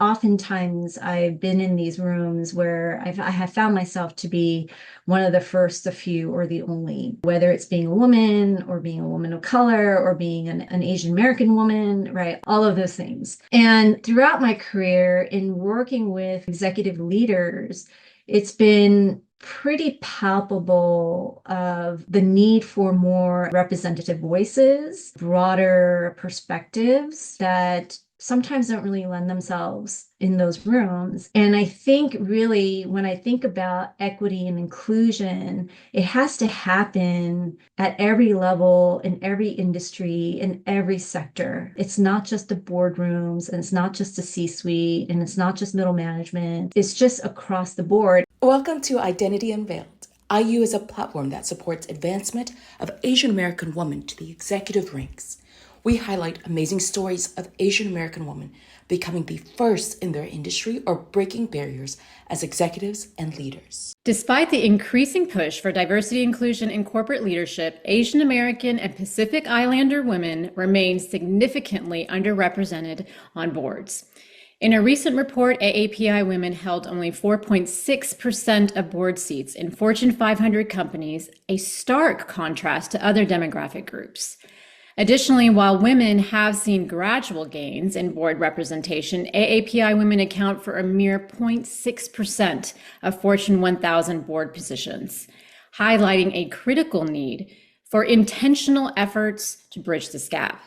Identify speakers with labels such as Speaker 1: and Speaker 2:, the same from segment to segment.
Speaker 1: oftentimes I've been in these rooms where I have found myself to be one of the first, the few, or the only, whether it's being a woman or being a woman of color or being an Asian American woman, right? All of those things. And throughout my career in working with executive leaders, it's been pretty palpable of the need for more representative voices, broader perspectives that sometimes don't really lend themselves in those rooms. And I think really when I think about equity and inclusion, it has to happen at every level, in every industry, in every sector. It's not just the boardrooms, and it's not just the C-suite, and it's not just middle management. It's just across the board.
Speaker 2: Welcome to Identity Unveiled. IU is a platform that supports advancement of Asian American women to the executive ranks. We highlight amazing stories of Asian American women becoming the first in their industry or breaking barriers as executives and leaders.
Speaker 3: Despite the increasing push for diversity inclusion in corporate leadership, Asian American and Pacific Islander women remain significantly underrepresented on boards. In a recent report, AAPI women held only 4.6% of board seats in Fortune 500 companies, a stark contrast to other demographic groups. Additionally, while women have seen gradual gains in board representation, AAPI women account for a mere 0.6% of Fortune 1000 board positions, highlighting a critical need for intentional efforts to bridge this gap.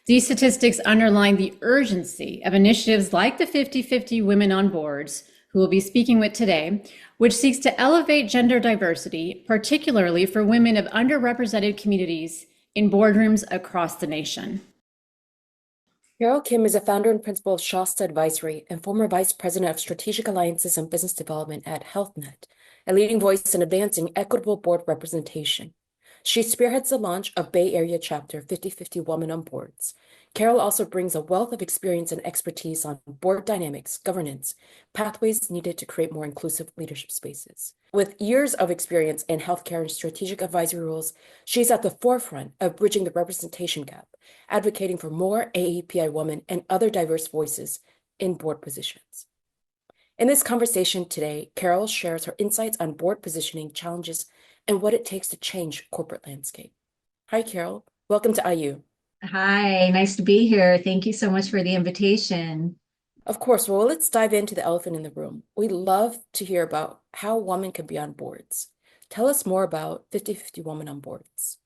Speaker 3: These statistics underline the urgency of initiatives like the 50-50 Women on Boards, who we'll be speaking with today, which seeks to elevate gender diversity, particularly for women of underrepresented communities in boardrooms across the nation.
Speaker 2: Carol Kim is a founder and principal of Shasta Advisory and former vice president of strategic alliances and business development at HealthNet, a leading voice in advancing equitable board representation. She spearheads the launch of Bay Area chapter 50-50 Women on Boards. Carol also brings a wealth of experience and expertise on board dynamics, governance, pathways needed to create more inclusive leadership spaces. With years of experience in healthcare and strategic advisory roles, she's at the forefront of bridging the representation gap, advocating for more AAPI women and other diverse voices in board positions. In this conversation today, Carol shares her insights on board positioning challenges and what it takes to change corporate landscape. Hi, Carol. Welcome to IU.
Speaker 1: Hi, nice to be here. Thank you so much for the invitation.
Speaker 2: Of course. Well, let's dive into the elephant in the room. We love to hear about how women can be on boards. Tell us more about 50-50 Women on Boards.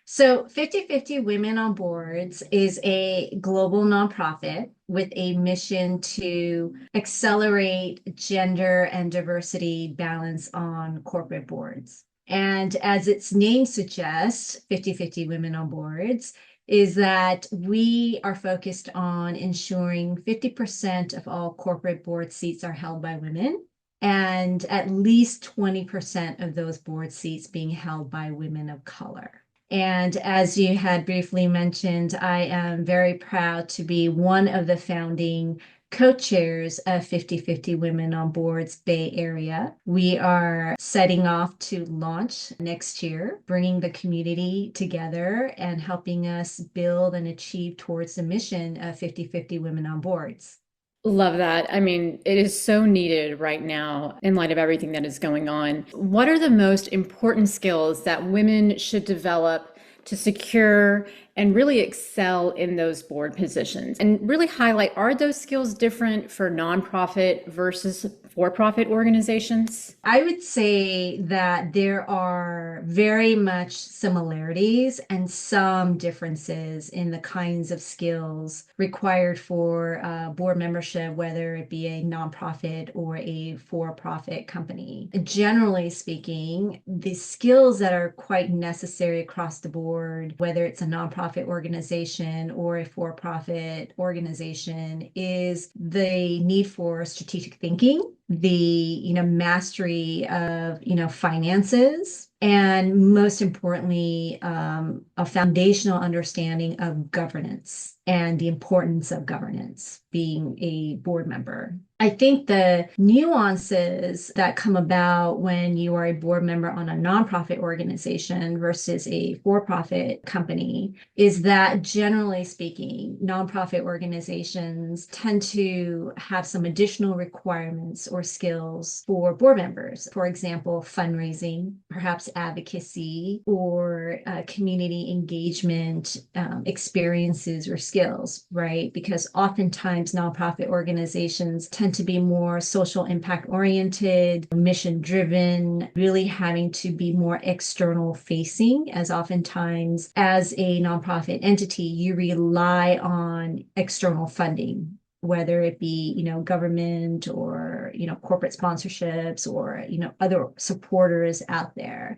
Speaker 1: So 50-50 Women on Boards is a global nonprofit with a mission to accelerate gender and diversity balance on corporate boards. And as its name suggests, 50-50 Women on Boards is that we are focused on ensuring 50% of all corporate board seats are held by women, and at least 20% of those board seats being held by women of color. And as you had briefly mentioned, I am very proud to be one of the founding co-chairs of 50-50 Women on Boards Bay Area. We are setting off to launch next year, bringing the community together and helping us build and achieve towards the mission of 50-50 Women on Boards.
Speaker 3: Love that. I mean, it is so needed right now in light of everything that is going on. What are the most important skills that women should develop to secure and really excel in those board positions? And really highlight, are those skills different for nonprofit versus for-profit organizations?
Speaker 1: I would say that there are very much similarities and some differences in the kinds of skills required for board membership, whether it be a nonprofit or a for-profit company. Generally speaking, the skills that are quite necessary across the board, whether it's a nonprofit organization or a for-profit organization, is the need for strategic thinking, the mastery of finances, and most importantly, a foundational understanding of governance and the importance of governance being a board member. I think the nuances that come about when you are a board member on a nonprofit organization versus a for-profit company is that, generally speaking, nonprofit organizations tend to have some additional requirements or skills for board members. For example, fundraising, perhaps advocacy, or community engagement experiences or skills, right? Because oftentimes nonprofit organizations tend to be more social impact oriented, mission driven, really having to be more external facing, as oftentimes as a nonprofit entity, you rely on external funding, whether it be, government or, corporate sponsorships or, other supporters out there.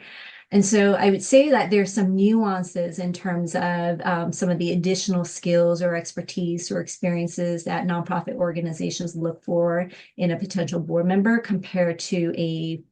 Speaker 1: And so I would say that there's some nuances in terms of some of the additional skills or expertise or experiences that nonprofit organizations look for in a potential board member compared to a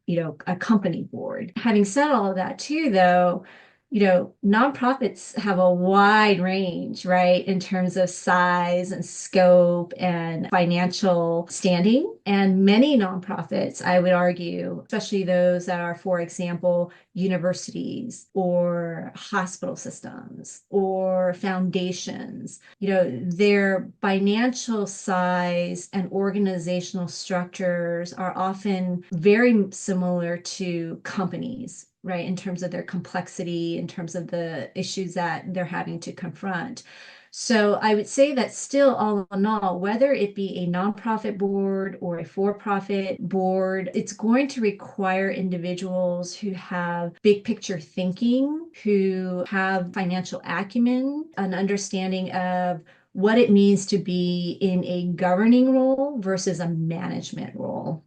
Speaker 1: company board. Having said all of that too, though, nonprofits have a wide range, right, in terms of size and scope and financial standing. And many nonprofits, I would argue, especially those that are, for example, universities or hospital systems or foundations, their financial size and organizational structures are often very similar to companies, right, in terms of their complexity, in terms of the issues that they're having to confront. So I would say that still, all in all, whether it be a nonprofit board or a for-profit board, it's going to require individuals who have big picture thinking, who have financial acumen, an understanding of what it means to be in a governing role versus a management role.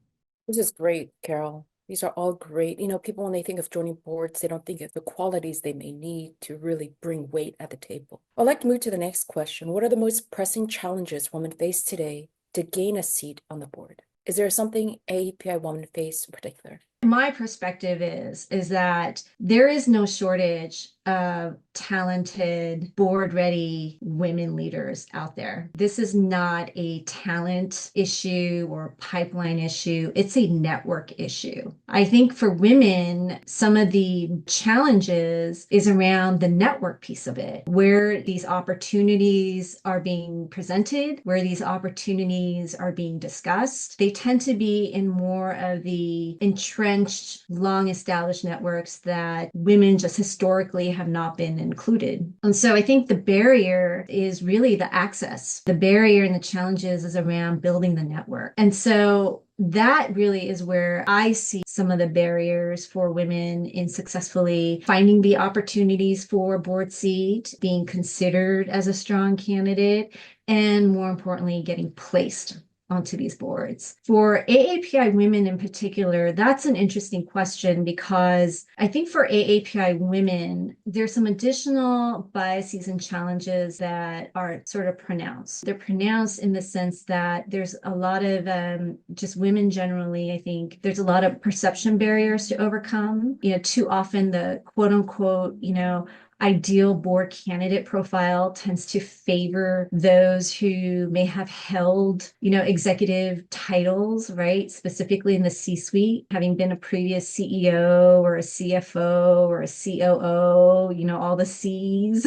Speaker 2: This is great, Carol. These are all great. People, when they think of joining boards, they don't think of the qualities they may need to really bring weight at the table. I'd like to move to the next question. What are the most pressing challenges women face today to gain a seat on the board? Is there something AAPI women face in particular?
Speaker 1: My perspective is that there is no shortage of talented, board-ready women leaders out there. This is not a talent issue or pipeline issue. It's a network issue. I think for women, some of the challenges is around the network piece of it, where these opportunities are being presented, where these opportunities are being discussed. They tend to be in more of the entrenched, long-established networks that women just historically have not been included. And so I think the barrier is really the access. The barrier and the challenges is around building the network. And so that really is where I see some of the barriers for women in successfully finding the opportunities for a board seat, being considered as a strong candidate, and more importantly, getting placed onto these boards. For AAPI women in particular, that's an interesting question because I think for AAPI women, there's some additional biases and challenges that are sort of pronounced. They're pronounced in the sense that there's a lot of just women generally, I think there's a lot of perception barriers to overcome. Too often the quote unquote, ideal board candidate profile tends to favor those who may have held, executive titles, right? Specifically in the C-suite, having been a previous CEO or a CFO or a COO, all the C's.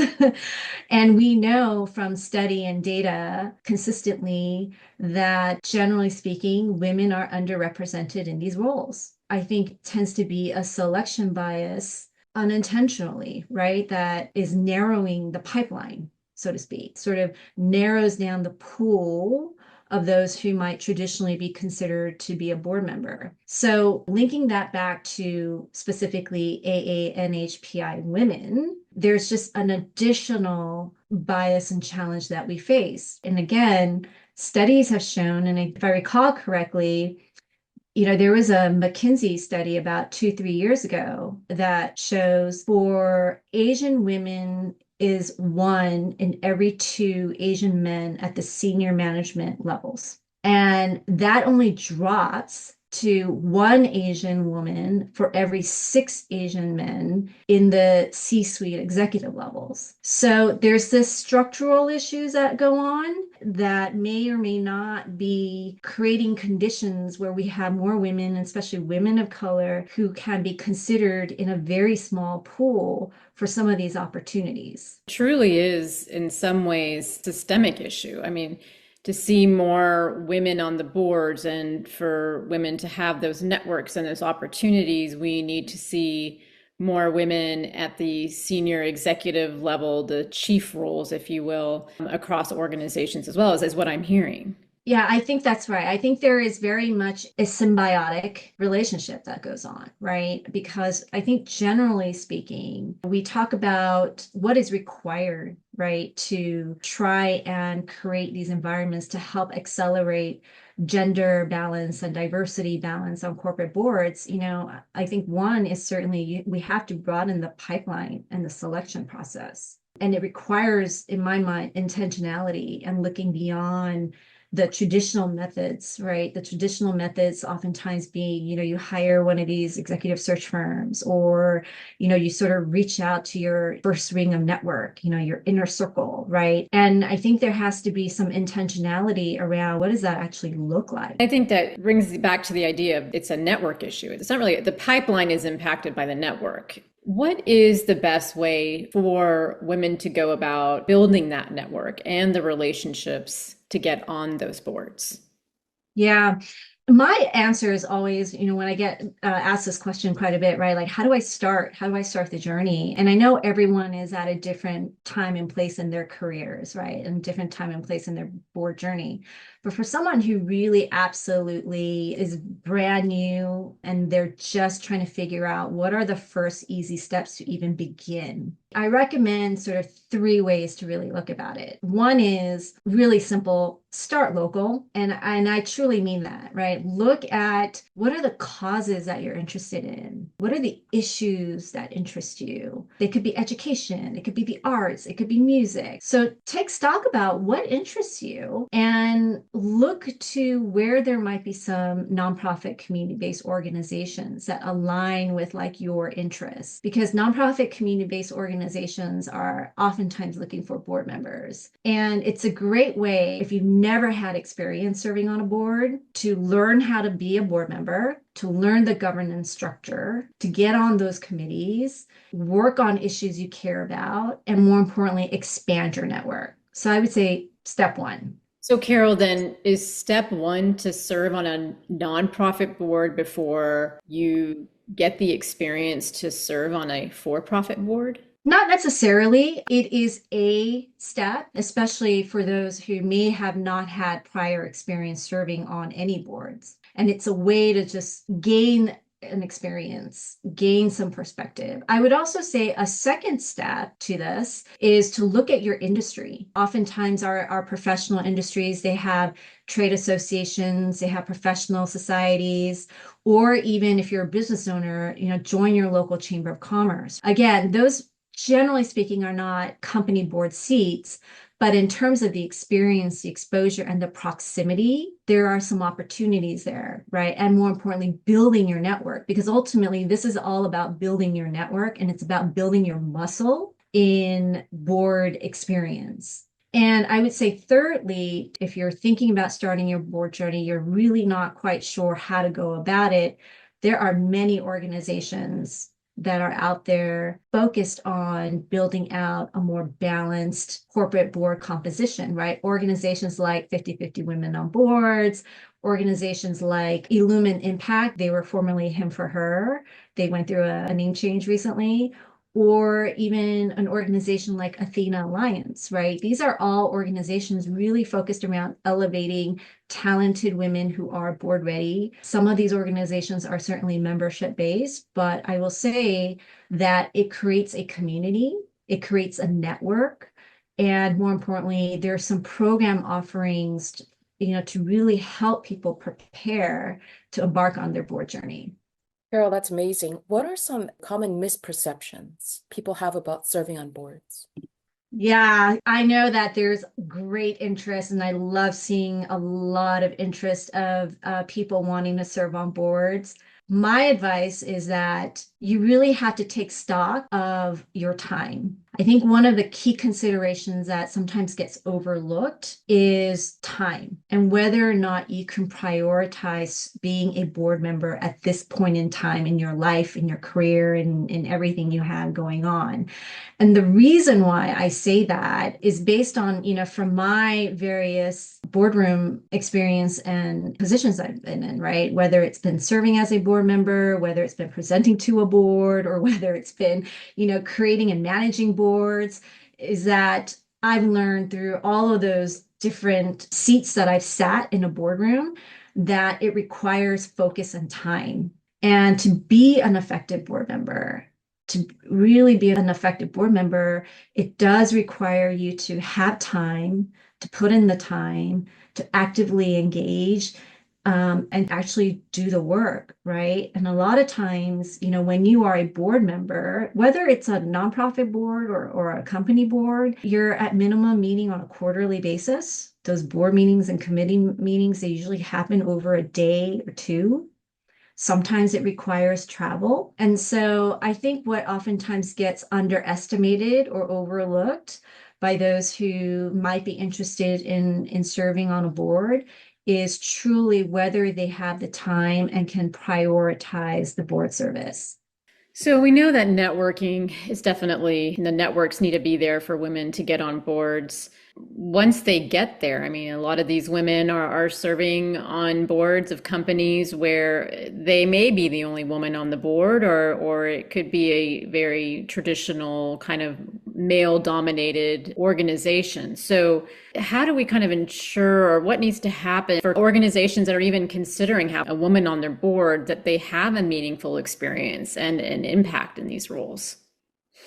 Speaker 1: And we know from study and data consistently that generally speaking, women are underrepresented in these roles. I think it tends to be a selection bias unintentionally, right? That is narrowing the pipeline, so to speak, sort of narrows down the pool of those who might traditionally be considered to be a board member. So linking that back to specifically AANHPI women, there's just an additional bias and challenge that we face. And again, studies have shown, and if I recall correctly, there was a McKinsey study about 2-3 years ago that shows for Asian women is 1 in every 2 Asian men at the senior management levels. And that only drops to one Asian woman for every 6 Asian men in the C-suite executive levels. So there's this structural issues that go on that may or may not be creating conditions where we have more women, especially women of color, who can be considered in a very small pool for some of these opportunities.
Speaker 3: Truly is in some ways systemic issue. I mean, to see more women on the boards and for women to have those networks and those opportunities, we need to see more women at the senior executive level, the chief roles, if you will, across organizations as well, is what I'm hearing.
Speaker 1: Yeah, I think that's right. I think there is very much a symbiotic relationship that goes on, right? Because I think generally speaking, we talk about what is required, right, to try and create these environments to help accelerate gender balance and diversity balance on corporate boards. I think one is certainly we have to broaden the pipeline and the selection process. And it requires, in my mind, intentionality and looking beyond the traditional methods, right? The traditional methods oftentimes being, you hire one of these executive search firms, or, you sort of reach out to your first ring of network, your inner circle, right? And I think there has to be some intentionality around what does that actually look like?
Speaker 3: I think that brings back to the idea of it's a network issue. It's not really, the pipeline is impacted by the network. What is the best way for women to go about building that network and the relationships to get on those boards?
Speaker 1: Yeah. My answer is always, when I get asked this question quite a bit, right? Like, how do I start? How do I start the journey? And I know everyone is at a different time and place in their careers, right? And different time and place in their board journey. But for someone who really absolutely is brand new and they're just trying to figure out what are the first easy steps to even begin, I recommend sort of 3 ways to really look about it. One is really simple, start local. And I truly mean that, right? Look at what are the causes that you're interested in? What are the issues that interest you? They could be education, it could be the arts, it could be music. So take stock about what interests you and look to where there might be some nonprofit community-based organizations that align with like your interests, because nonprofit community-based organizations are oftentimes looking for board members. And it's a great way, if you've never had experience serving on a board, to learn how to be a board member, to learn the governance structure, to get on those committees, work on issues you care about, and more importantly, expand your network. So I would say step 1.
Speaker 3: So, Carol, then is step 1 to serve on a nonprofit board before you get the experience to serve on a for-profit board?
Speaker 1: Not necessarily. It is a step, especially for those who may have not had prior experience serving on any boards. And it's a way to just gain an experience, gain some perspective. I would also say a second step to this is to look at your industry. Oftentimes our professional industries, they have trade associations, they have professional societies, or even if you're a business owner, join your local chamber of commerce. Again, those generally speaking are not company board seats, but in terms of the experience, the exposure, and the proximity, there are some opportunities there, right? And more importantly, building your network, because ultimately this is all about building your network and it's about building your muscle in board experience. And I would say thirdly, if you're thinking about starting your board journey, you're really not quite sure how to go about it, there are many organizations that are out there focused on building out a more balanced corporate board composition, right? Organizations like 50/50 Women on Boards, organizations like Impact, they were formerly Him for Her. They went through a name change recently. Or even an organization like Athena Alliance, right? These are all organizations really focused around elevating talented women who are board ready. Some of these organizations are certainly membership based, but I will say that it creates a community, it creates a network, and more importantly, there's some program offerings, to really help people prepare to embark on their board journey.
Speaker 2: Carol, that's amazing. What are some common misperceptions people have about serving on boards?
Speaker 1: Yeah, I know that there's great interest, and I love seeing a lot of interest of people wanting to serve on boards. My advice is that you really have to take stock of your time. I think one of the key considerations that sometimes gets overlooked is time and whether or not you can prioritize being a board member at this point in time in your life, in your career, and in everything you have going on. And the reason why I say that is based on, from my various boardroom experience and positions I've been in, right? Whether it's been serving as a board member, whether it's been presenting to a board, or whether it's been, creating and managing boards, is that I've learned through all of those different seats that I've sat in a boardroom that it requires focus and time. And to be an effective board member, to really be an effective board member, it does require you to have time, to put in the time, to actively engage, and actually do the work, right? And a lot of times, when you are a board member, whether it's a nonprofit board or a company board, you're at minimum meeting on a quarterly basis. Those board meetings and committee meetings, they usually happen over a day or two. Sometimes it requires travel. And so I think what oftentimes gets underestimated or overlooked by those who might be interested in serving on a board is truly whether they have the time and can prioritize the board service.
Speaker 3: So we know that networking is definitely, the networks need to be there for women to get on boards. Once they get there, I mean, a lot of these women are serving on boards of companies where they may be the only woman on the board, or it could be a very traditional kind of male dominated organization. So how do we kind of ensure, or what needs to happen for organizations that are even considering having a woman on their board, that they have a meaningful experience and an impact in these roles?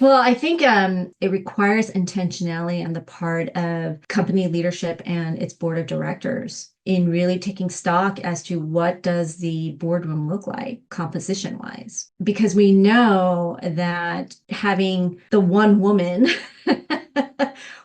Speaker 1: Well, I think it requires intentionality on the part of company leadership and its board of directors in really taking stock as to what does the boardroom look like composition wise. Because we know that having the one woman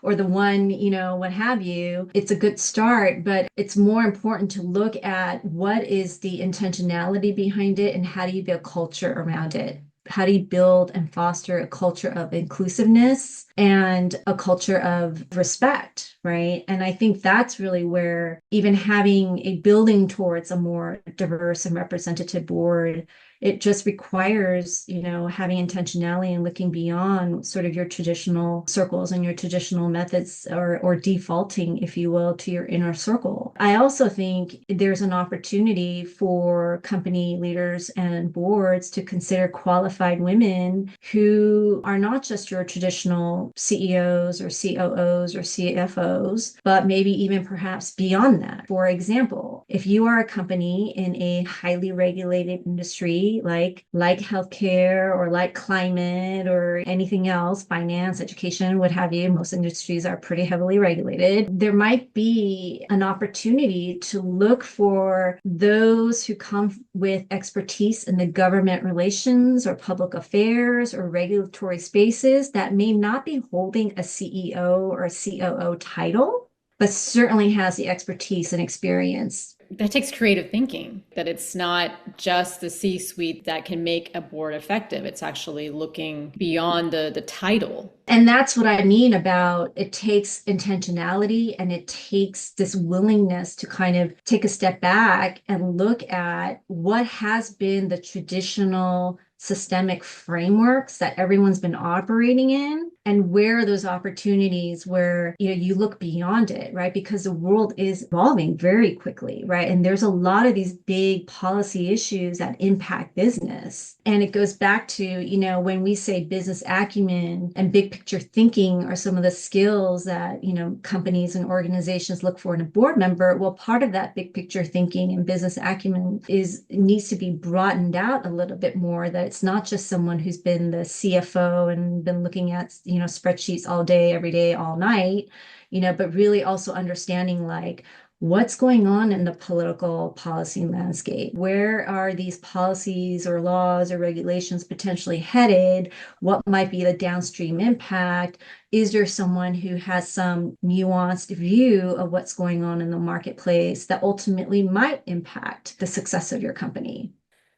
Speaker 1: or the one, what have you, it's a good start, but it's more important to look at what is the intentionality behind it and how do you build culture around it. How do you build and foster a culture of inclusiveness and a culture of respect, right? And I think that's really where even having a building towards a more diverse and representative board, it just requires, having intentionality and looking beyond sort of your traditional circles and your traditional methods, or defaulting, if you will, to your inner circle. I also think there's an opportunity for company leaders and boards to consider qualified women who are not just your traditional CEOs or COOs or CFOs, but maybe even perhaps beyond that. For example, if you are a company in a highly regulated industry, like healthcare or like climate or anything else, finance, education, what have you, most industries are pretty heavily regulated. There might be an opportunity to look for those who come with expertise in the government relations or public affairs or regulatory spaces that may not be holding a CEO or a COO title, but certainly has the expertise and experience.
Speaker 3: That takes creative thinking, that it's not just the C-suite that can make a board effective. It's actually looking beyond the title.
Speaker 1: And that's what I mean about it takes intentionality, and it takes this willingness to kind of take a step back and look at what has been the traditional systemic frameworks that everyone's been operating in, and where are those opportunities where you look beyond it, right? Because the world is evolving very quickly, right? And there's a lot of these big policy issues that impact business. And it goes back to, when we say business acumen and big picture thinking are some of the skills that, companies and organizations look for in a board member. Well, part of that big picture thinking and business acumen needs to be broadened out a little bit more, that it's not just someone who's been the CFO and been looking at, spreadsheets all day, every day, all night, but really also understanding, like, what's going on in the political policy landscape? Where are these policies or laws or regulations potentially headed? What might be the downstream impact? Is there someone who has some nuanced view of what's going on in the marketplace that ultimately might impact the success of your company?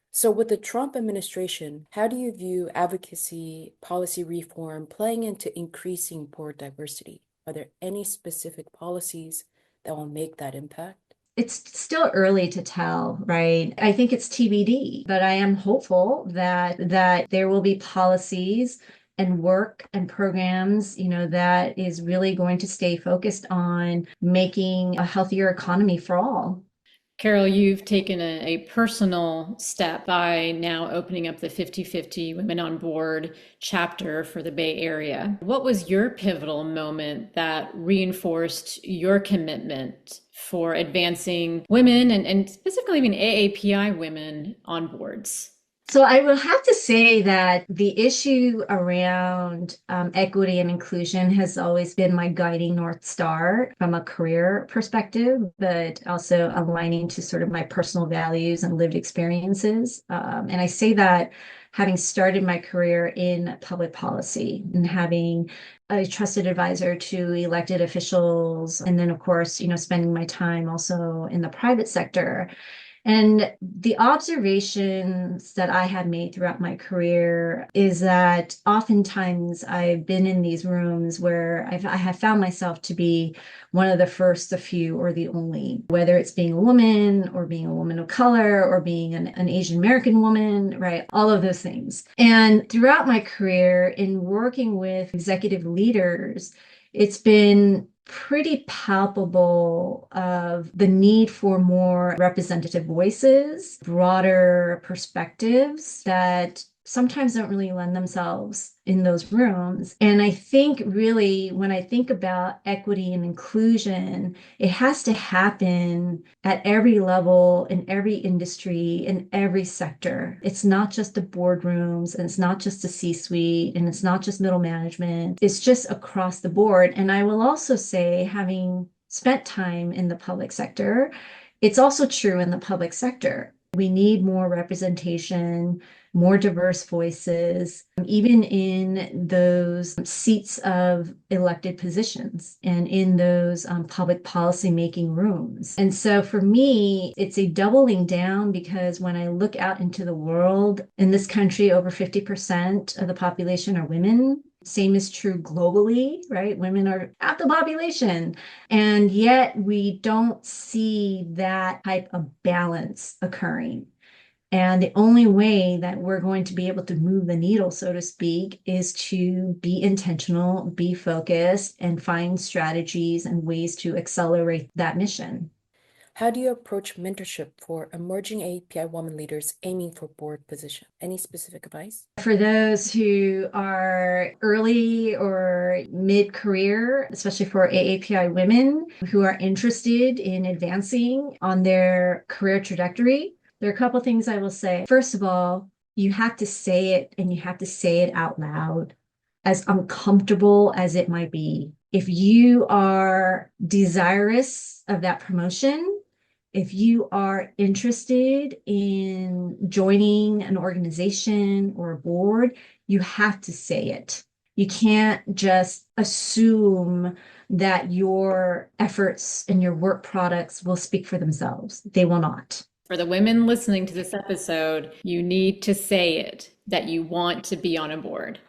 Speaker 2: So, with the Trump administration, how do you view advocacy, policy reform playing into increasing board diversity? Are there any specific policies that will make that impact?
Speaker 1: It's still early to tell, right? I think it's TBD, but I am hopeful that there will be policies and work and programs, that is really going to stay focused on making a healthier economy for all.
Speaker 3: Carol, you've taken a personal step by now opening up the 50/50 Women on Board chapter for the Bay Area. What was your pivotal moment that reinforced your commitment for advancing women and specifically even AAPI women on boards?
Speaker 1: So I will have to say that the issue around equity and inclusion has always been my guiding North Star from a career perspective, but also aligning to sort of my personal values and lived experiences. And I say that having started my career in public policy and having a trusted advisor to elected officials, and then, of course, spending my time also in the private sector. And the observations that I have made throughout my career is that oftentimes I've been in these rooms where I have found myself to be one of the first, the few, or the only, whether it's being a woman or being a woman of color or being an Asian American woman, right? All of those things. And throughout my career in working with executive leaders, it's been pretty palpable of the need for more representative voices, broader perspectives that sometimes don't really lend themselves in those rooms. And I think really when I think about equity and inclusion, it has to happen at every level, in every industry, in every sector. It's not just the boardrooms, and it's not just the C-suite, and it's not just middle management. It's just across the board. And I will also say, having spent time in the public sector, it's also true in the public sector. We need more representation, more diverse voices, even in those seats of elected positions and in those public policy making rooms. And so for me, it's a doubling down because when I look out into the world, in this country, over 50% of the population are women. Same is true globally, right? Women are half the population. And yet we don't see that type of balance occurring. And the only way that we're going to be able to move the needle, so to speak, is to be intentional, be focused, and find strategies and ways to accelerate that mission.
Speaker 2: How do you approach mentorship for emerging AAPI women leaders aiming for board position? Any specific advice?
Speaker 1: For those who are early or mid-career, especially for AAPI women who are interested in advancing on their career trajectory, there are a couple things I will say. First of all, you have to say it, and you have to say it out loud, as uncomfortable as it might be. If you are desirous of that promotion, if you are interested in joining an organization or a board, you have to say it. You can't just assume that your efforts and your work products will speak for themselves. They will not.
Speaker 3: For the women listening to this episode, you need to say it that you want to be on a board.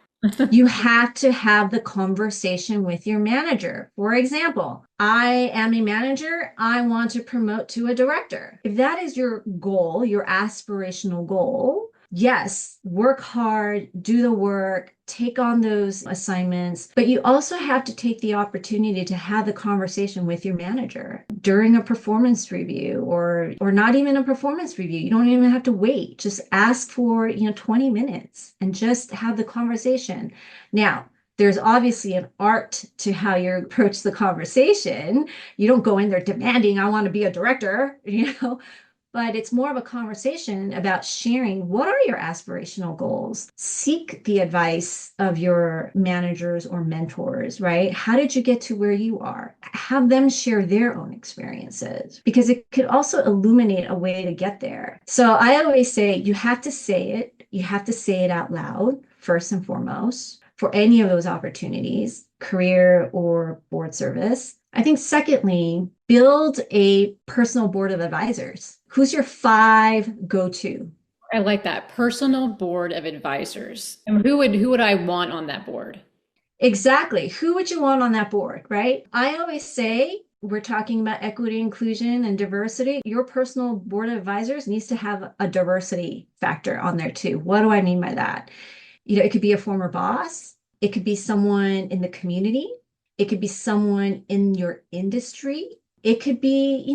Speaker 1: You have to have the conversation with your manager. For example, I am a manager. I want to promote to a director. If that is your goal, your aspirational goal, yes, work hard, do the work, take on those assignments, but you also have to take the opportunity to have the conversation with your manager during a performance review or not even a performance review. You don't even have to wait. Just ask for, 20 minutes and just have the conversation. Now, there's obviously an art to how you approach the conversation. You don't go in there demanding, I want to be a director, but it's more of a conversation about sharing what are your aspirational goals. Seek the advice of your managers or mentors, right? How did you get to where you are? Have them share their own experiences because it could also illuminate a way to get there. So I always say you have to say it. You have to say it out loud, first and foremost, for any of those opportunities, career or board service. I think secondly, build a personal board of advisors. Who's your 5 go-to?
Speaker 3: I like that. Personal board of advisors. And who would I want on that board?
Speaker 1: Exactly. Who would you want on that board, right? I always say we're talking about equity, inclusion, and diversity. Your personal board of advisors needs to have a diversity factor on there too. What do I mean by that? It could be a former boss. It could be someone in the community. It could be someone in your industry. It could be,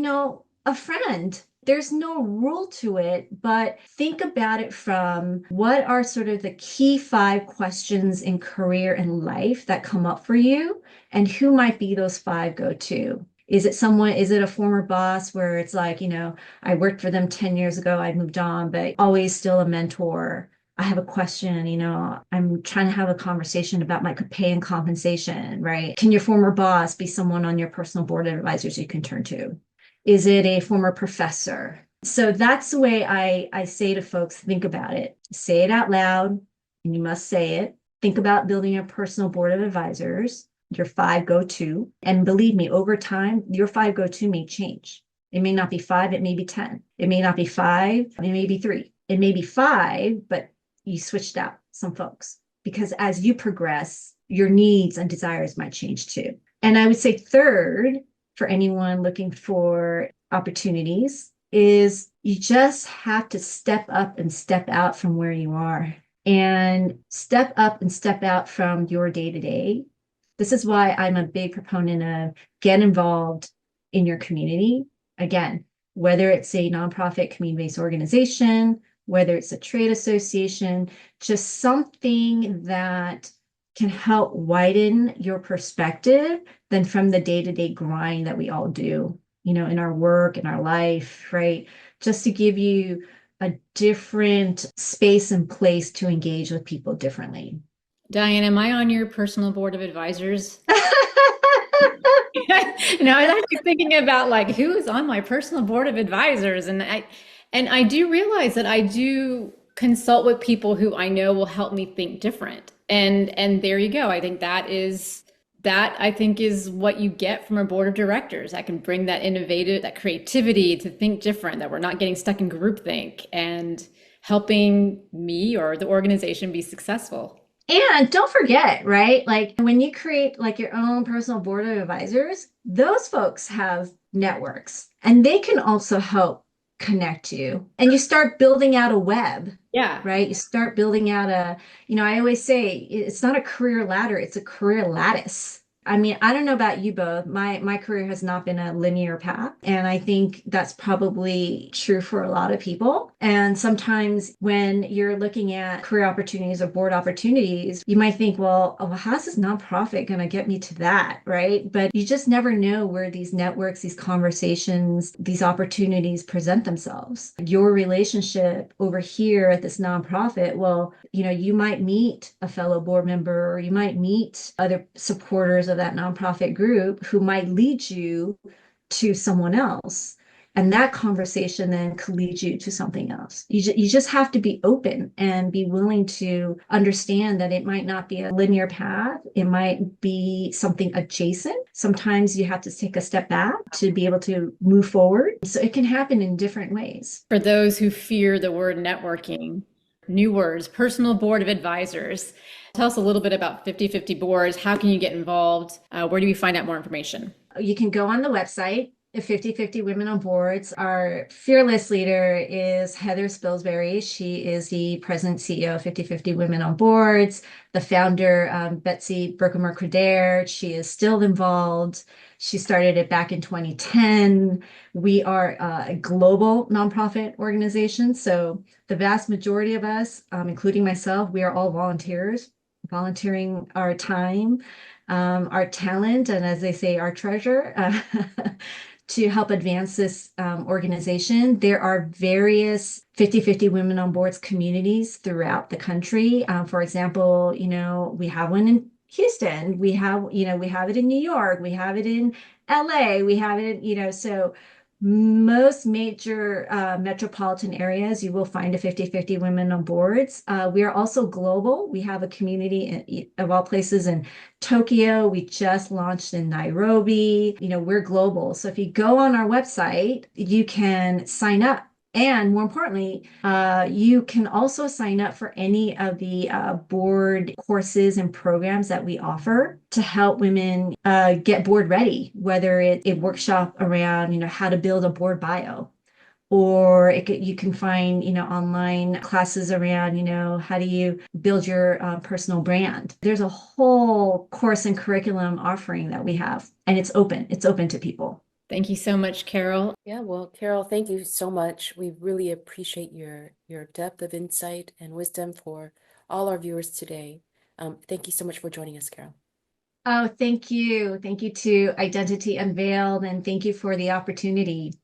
Speaker 1: a friend. There's no rule to it, but think about it from what are sort of the key 5 questions in career and life that come up for you, and who might be those 5 go-to. Is it a former boss where it's like, I worked for them 10 years ago, I moved on, but always still a mentor. I have a question, I'm trying to have a conversation about my pay and compensation, right? Can your former boss be someone on your personal board of advisors you can turn to? Is it a former professor? So that's the way I say to folks, think about it. Say it out loud, and you must say it. Think about building a personal board of advisors, your 5 go-to. And believe me, over time, your 5 go-to may change. It may not be 5, it may be 10. It may not be 5, it may be 3. It may be 5, but you switched out some folks. Because as you progress, your needs and desires might change too. And I would say third, for anyone looking for opportunities, is you just have to step up and step out from where you are and step up and step out from your day-to-day. This is why I'm a big proponent of get involved in your community. Again, whether it's a nonprofit community-based organization, whether it's a trade association, just something that can help widen your perspective than from the day-to-day grind that we all do, in our work, in our life, right? Just to give you a different space and place to engage with people differently.
Speaker 3: Diane, am I on your personal board of advisors? No, I was actually thinking about like who is on my personal board of advisors, and I do realize that I do consult with people who I know will help me think different. And there you go. I think that is what you get from a board of directors. I can bring that that creativity to think different, that we're not getting stuck in groupthink and helping me or the organization be successful.
Speaker 1: And don't forget, right? Like when you create like your own personal board of advisors, those folks have networks and they can also help connect you. And you start building out a web.
Speaker 3: Yeah.
Speaker 1: Right? You start building out I always say it's not a career ladder, it's a career lattice. I mean, I don't know about you both. My career has not been a linear path. And I think that's probably true for a lot of people. And sometimes when you're looking at career opportunities or board opportunities, you might think, well, how's this nonprofit going to get me to that? Right. But you just never know where these networks, these conversations, these opportunities present themselves. Your relationship over here at this nonprofit, well, you might meet a fellow board member, or you might meet other supporters of that nonprofit group who might lead you to someone else. And that conversation then could lead you to something else. You just have to be open and be willing to understand that it might not be a linear path. It might be something adjacent. Sometimes you have to take a step back to be able to move forward. So it can happen in different ways.
Speaker 3: For those who fear the word networking, new words, personal board of advisors. Tell us a little bit about 50/50 boards. How can you get involved? Where do we find out more information?
Speaker 1: You can go on the website, 50/50 Women on Boards. Our fearless leader is Heather Spilsbury. She is the president CEO of 50/50 Women on Boards. The founder, Betsy Berkemer-Credere, she is still involved. She started it back in 2010. We are a global nonprofit organization. So the vast majority of us, including myself, we are all volunteers, volunteering our time, our talent, and as they say, our treasure to help advance this organization. There are various 50-50 Women on Boards communities throughout the country. For example, we have one in Houston, we have it in New York, we have it in LA, we have it, so most major metropolitan areas, you will find a 50-50 Women on Boards. We are also global. We have a community of all places in Tokyo. We just launched in Nairobi. We're global. So if you go on our website, you can sign up. And more importantly, you can also sign up for any of the board courses and programs that we offer to help women get board ready, whether it's a workshop around, how to build a board bio, or you can find, online classes around, how do you build your personal brand. There's a whole course and curriculum offering that we have, and it's open to people.
Speaker 3: Thank you so much, Carol.
Speaker 2: Yeah, well, Carol, thank you so much. We really appreciate your depth of insight and wisdom for all our viewers today. Thank you so much for joining us, Carol.
Speaker 1: Oh, thank you. Thank you to Identity Unveiled, and thank you for the opportunity.